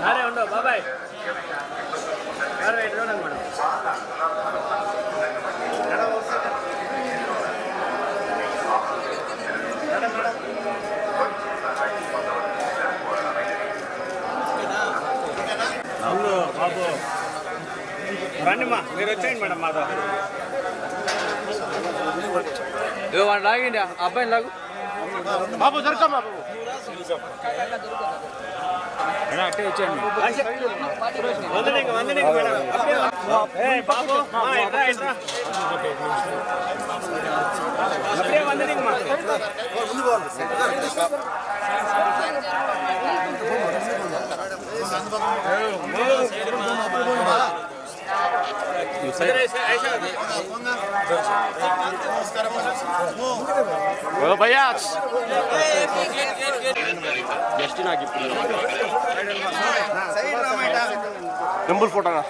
అరే ఉండవు బాబాయ్ రైట్ చూడండి మేడం అవును బాబు రండిమ్మా మీరు వచ్చేయండి మేడం మాతో వాడు లాగండి అబ్బాయిని లాగు బాబు దొరకమ్మా బాబు అట్టే వచ్చేయండి వందనీకి మేడం బాబు అప్పుడే వందనీకి మా భయ్యా జస్ట్ నాకు ఇప్పుడు టెంపుల్ ఫోటోనా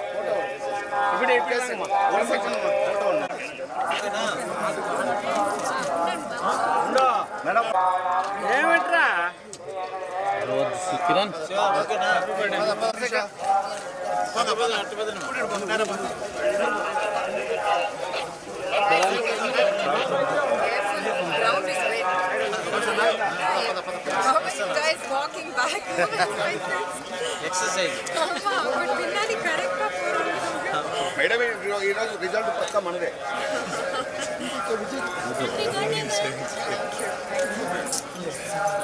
ఇప్పుడు మేడం ఏమిట్రా Kiran guys walking back exercise but pinnani correct madam ఈ రోజు రిజల్ట్ పక్కా మనదే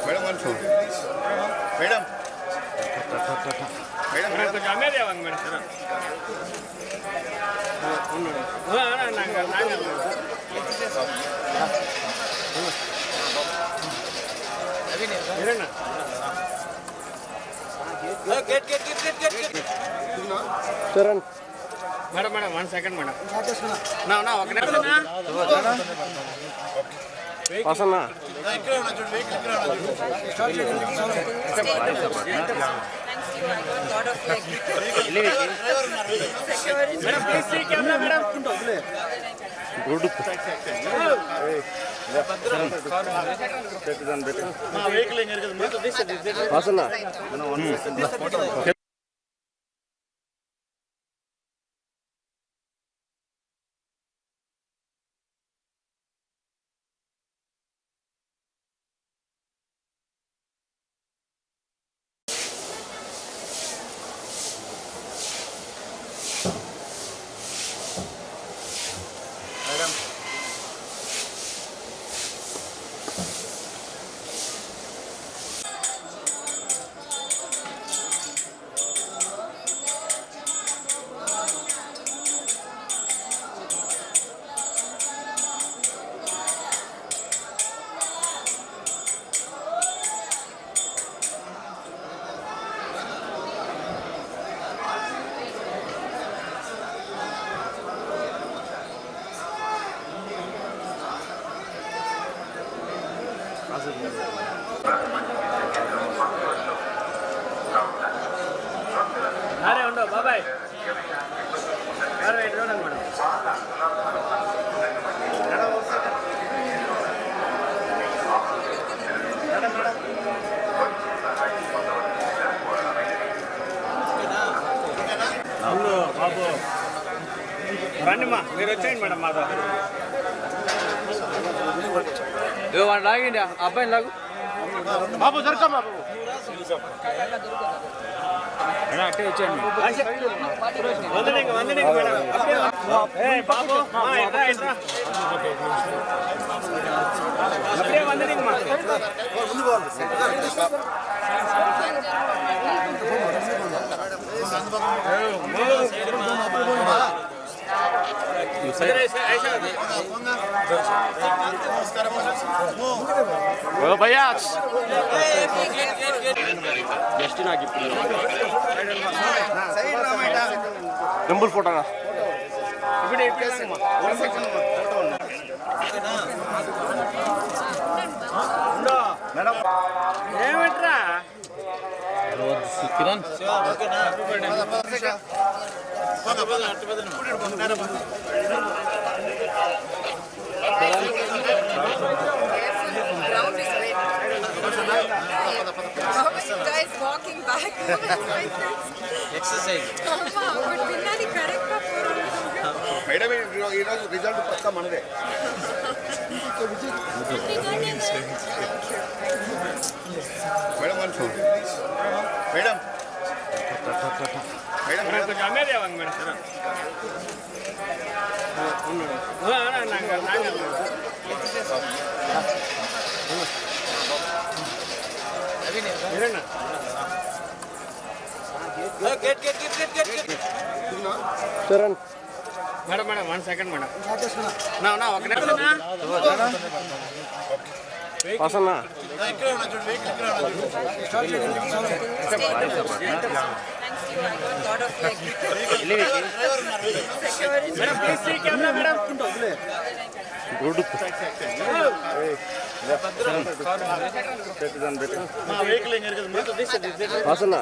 మేడం మేడం మేడం కొంచెం అమ్మేది అవ్వండి madam Charan madam madam 1 second madam నా ఒక నిమిషం వాసన్న వాసన్న అరే ఉండవు బాబాయ్ రైట్ చూడండి మేడం అవును బాబు రండిమ్మా మీరు వచ్చేయండి మేడం మాతో వాడు లాగండి అబ్బాయిని లాగు బాబు దొరకమ్మా బాబు అట్టే వచ్చేయండి వందనీకి మేడం బాబు అప్పుడే వందనీకి మా భయ్యా జస్ట్ నాకు ఇప్పుడు టెంపుల్ ఫోటోనా ఇప్పుడు మేడం ఏమిట్రా కిరణ్ ఎక్సర్సైజ్ అమ్మా, ఒకటి తిన్నది కరెక్టా మేడం ఈరోజు రిజల్ట్ పక్కా మనదే. మేడం మేడం మేడం కొంచెం అమ్మేదే వాంగ మేడం సరే Charan madam madam 1 second madam నా ఒక నిమిషం వాసన్న madam please see camera madam good మా వెహికల్ ఎంగర్ కదా వాసన్న